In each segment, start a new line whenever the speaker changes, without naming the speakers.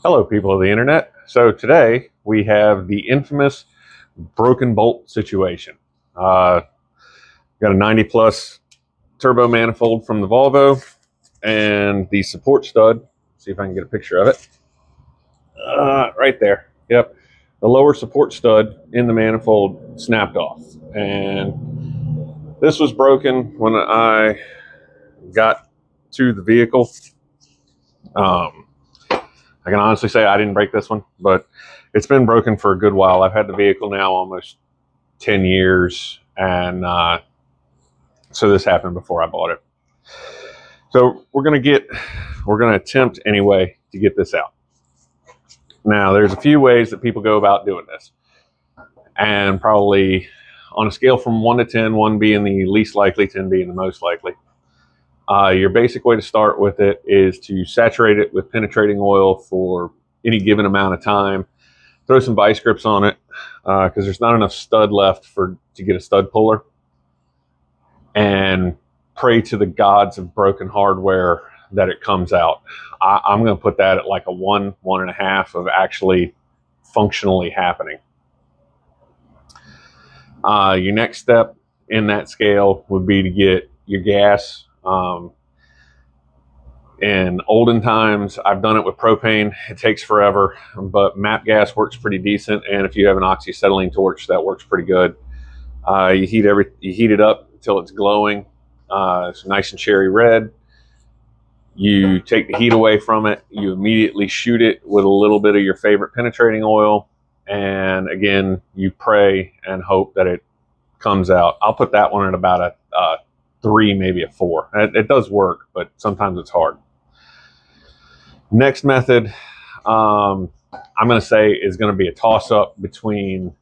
Hello, people of the internet. So today we have the infamous broken bolt situation. Got a 90 plus turbo manifold from the Volvo and the support stud. See if I can get a picture of it. Right there. Yep. The lower support stud in the manifold snapped off. And this was broken when I got to the vehicle. I can honestly say I didn't break this one, but it's been broken for a good while. I've had the vehicle now almost 10 years, and so this happened before I bought it. So we're going to attempt anyway to get this out. Now, there's a few ways that people go about doing this, and probably on a scale from 1 to 10, 1 being the least likely, 10 being the most likely. Your basic way to start with it is to saturate it with penetrating oil for any given amount of time. Throw some vice grips on it because there's not enough stud left to get a stud puller. And pray to the gods of broken hardware that it comes out. I'm going to put that at like a 1, 1.5 of actually functionally happening. Your next step in that scale would be to get your gas. In olden times, I've done it with propane. It takes forever, but MAP gas works pretty decent. And if you have an oxyacetylene torch, that works pretty good. You heat it up until it's glowing. It's nice and cherry red. You take the heat away from it. You immediately shoot it with a little bit of your favorite penetrating oil. And again, you pray and hope that it comes out. I'll put that one at about a 3, maybe a 4. It does work, but sometimes it's hard. Next method, I'm going to say is going to be a toss-up between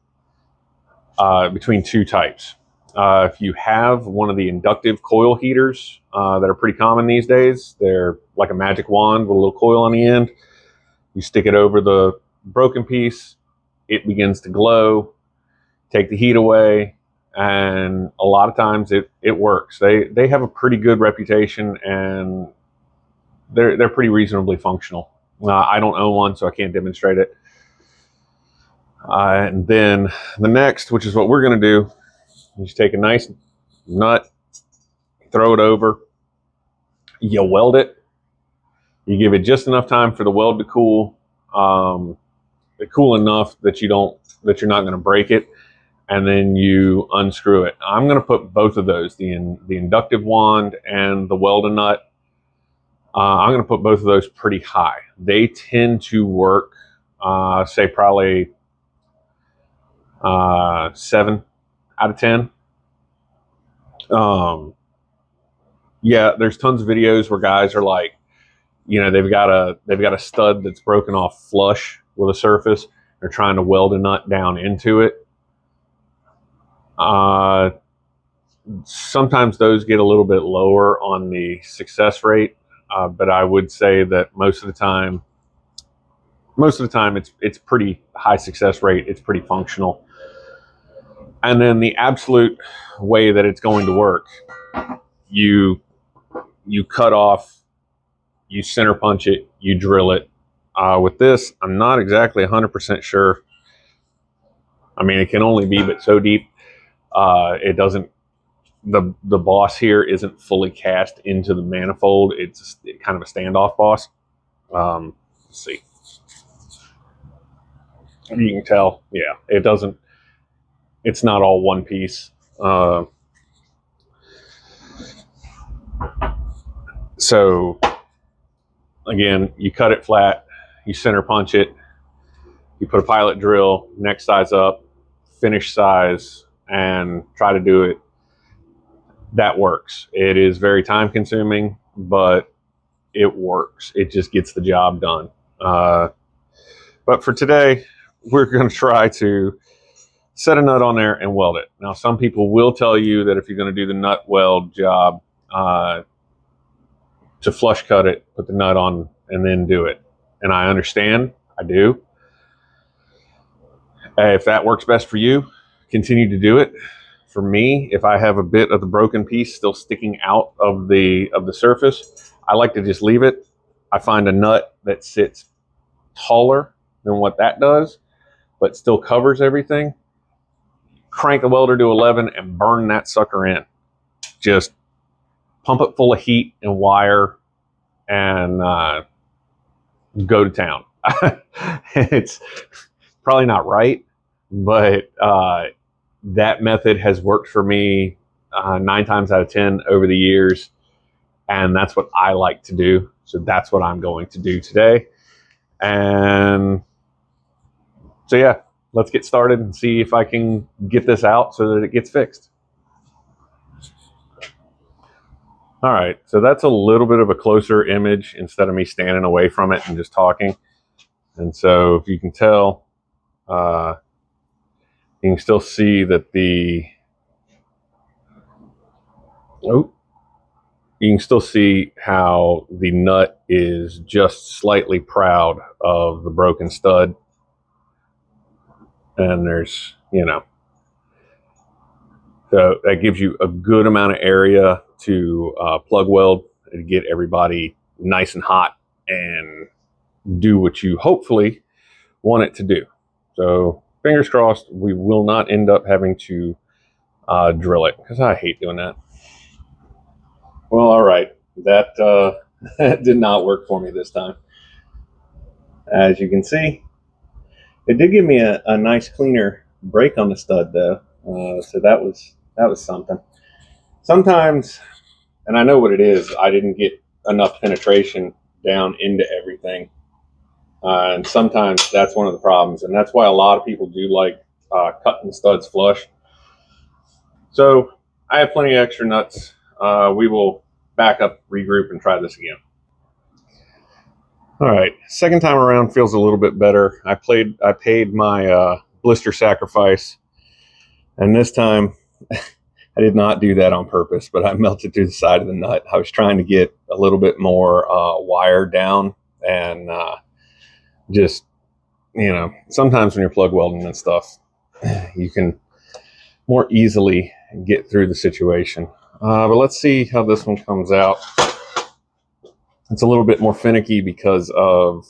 two types. If you have one of the inductive coil heaters that are pretty common these days, they're like a magic wand with a little coil on the end. You stick it over the broken piece, it begins to glow, take the heat away, and a lot of times it works. They have a pretty good reputation, and they're pretty reasonably functional. I don't own one, so I can't demonstrate it. And then the next, which is what we're going to do, you just take a nice nut, throw it over, you weld it, you give it just enough time for the weld to cool, cool enough that you're not going to break it, and then you unscrew it. I'm going to put both of those, the inductive wand and the welding nut. I'm going to put both of those pretty high. They tend to work, say probably 7 out of 10. Yeah, there's tons of videos where guys are like, they've got a stud that's broken off flush with a surface. They're trying to weld a nut down into it. Sometimes those get a little bit lower on the success rate, but I would say that most of the time it's pretty high success rate. It's pretty functional. And then the absolute way that it's going to work, you cut off, you center punch it, you drill it. With this, I'm not exactly 100% sure. I mean, it can only be but so deep. It doesn't, the boss here isn't fully cast into the manifold. It's kind of a standoff boss. Let's see. You can tell, yeah, it doesn't, it's not all one piece. So again, you cut it flat, you center punch it, you put a pilot drill, next size up, finish size, and try to do it. That works. It is very time consuming, but it works. It just gets the job done. But for today, we're going to try to set a nut on there and weld it. Now, some people will tell you that if you're going to do the nut weld job, to flush cut it, put the nut on, and then do it. And I understand. I do. If that works best for you, continue to do it. For me, if I have a bit of the broken piece still sticking out of the surface, I like to just leave it. I find a nut that sits taller than what that does, but still covers everything, crank the welder to 11 and burn that sucker in. Just pump it full of heat and wire and go to town. It's probably not right, but that method has worked for me 9 times out of 10 over the years, and that's what I like to do. So that's what I'm going to do today. And so yeah, let's get started and see if I can get this out so that it gets fixed. All right, so that's a little bit of a closer image instead of me standing away from it and just talking. And so if you can tell, you can still see that you can still see how the nut is just slightly proud of the broken stud. And there's, so that gives you a good amount of area to plug weld and get everybody nice and hot and do what you hopefully want it to do. So fingers crossed, we will not end up having to drill it, because I hate doing that. Well, all right, that did not work for me this time. As you can see, it did give me a nice cleaner break on the stud though, so that was something. Sometimes, and I know what it is, I didn't get enough penetration down into everything, and sometimes that's one of the problems, and that's why a lot of people do like cutting studs flush. So I have plenty of extra nuts. We will back up, regroup, and try this again. All right, second time around feels a little bit better. I paid my blister sacrifice, and this time I did not do that on purpose, but I melted through the side of the nut. I was trying to get a little bit more wire down, and just, sometimes when you're plug welding and stuff, you can more easily get through the situation. But let's see how this one comes out. It's a little bit more finicky because of,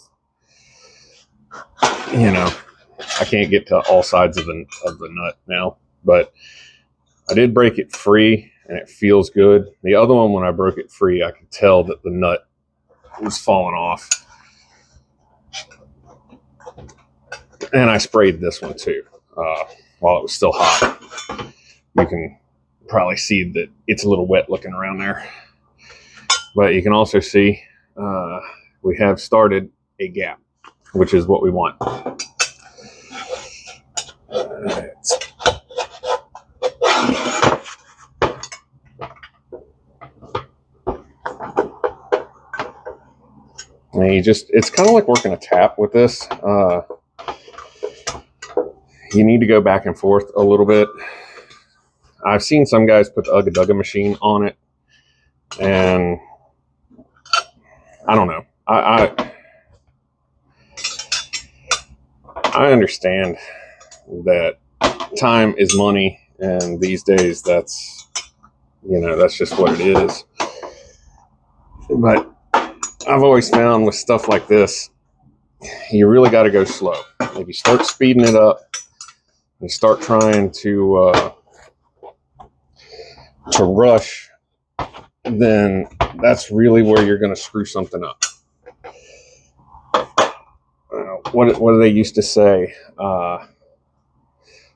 I can't get to all sides of the nut now, but I did break it free and it feels good. The other one, when I broke it free, I could tell that the nut was falling off. And I sprayed this one too while it was still hot. You can probably see that it's a little wet looking around there. But you can also see we have started a gap, which is what we want. And it's kind of like working a tap with this. You need to go back and forth a little bit. I've seen some guys put the Ugga machine on it, and I don't know. I understand that time is money, and these days that's just what it is. But I've always found with stuff like this, you really got to go slow. If you start speeding it up, you start trying to rush, then that's really where you're going to screw something up. What do they used to say?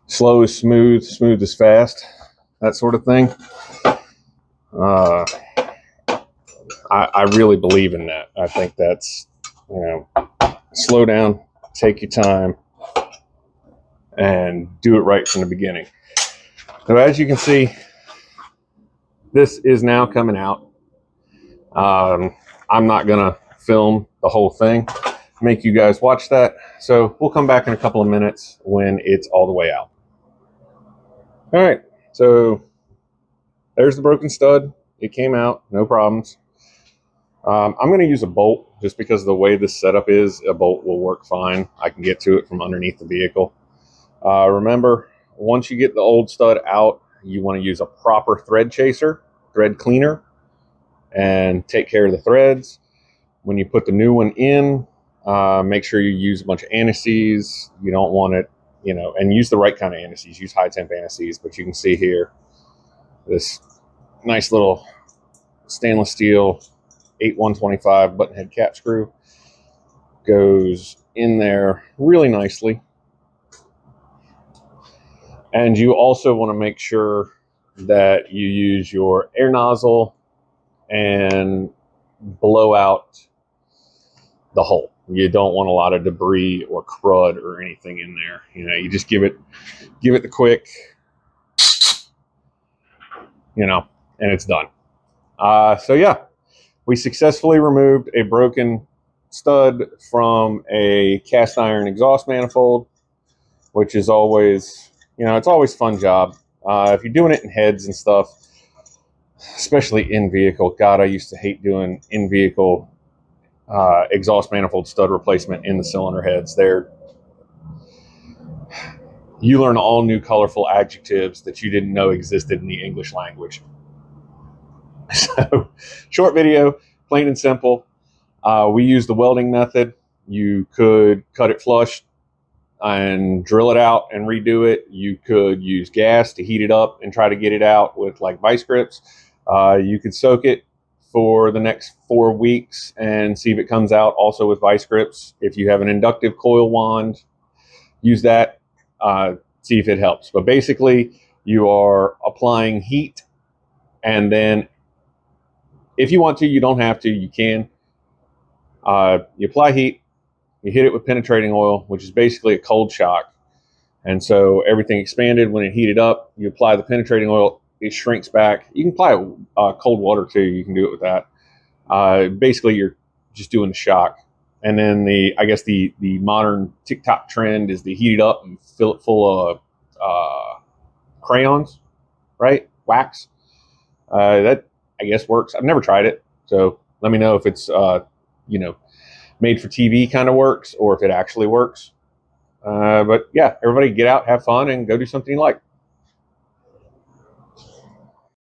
Slow is smooth, smooth is fast, that sort of thing. I really believe in that. I think that's, slow down, take your time, and do it right from the beginning. So as you can see, this is now coming out. I'm not gonna film the whole thing, make you guys watch that. So we'll come back in a couple of minutes when it's all the way out. All right, so there's the broken stud. It came out, no problems. I'm going to use a bolt just because of the way this setup is. A bolt will work fine. I can get to it from underneath the vehicle. Remember, once you get the old stud out, you want to use a proper thread chaser, thread cleaner, and take care of the threads. When you put the new one in, Make sure you use a bunch of anti-seize. You don't want it, you know, and use the right kind of anti-seize. Use high temp anti-seize. But you can see here this nice little stainless steel 8125 button head cap screw goes in there really nicely. And you also want to make sure that you use your air nozzle and blow out the hole. You don't want a lot of debris or crud or anything in there. You know, you just give it the quick, you know, and it's done. So yeah, we successfully removed a broken stud from a cast iron exhaust manifold, which is always, you know, it's always a fun job. If you're doing it in heads and stuff, especially in vehicle, God, I used to hate doing in vehicle exhaust manifold stud replacement in the cylinder heads. You learn all new colorful adjectives that you didn't know existed in the English language. So, short video, plain and simple. We use the welding method. You could cut it flush and drill it out and redo it. You could use gas to heat it up and try to get it out with like vice grips. You could soak it for the next 4 weeks and see if it comes out also with vice grips. If you have an inductive coil wand, use that, see if it helps. But basically, you are applying heat, and then if you want to, you don't have to, you can. You apply heat, you hit it with penetrating oil, which is basically a cold shock. And so everything expanded when it heated up. You apply the penetrating oil, it shrinks back. You can apply cold water too. You can do it with that. Basically, you're just doing the shock. And then I guess the modern TikTok trend is to heat it up and fill it full of crayons, right? Wax. That I guess works. I've never tried it, so let me know if it's you know, made for TV kind of works or if it actually works. But yeah, everybody get out, have fun, and go do something you like.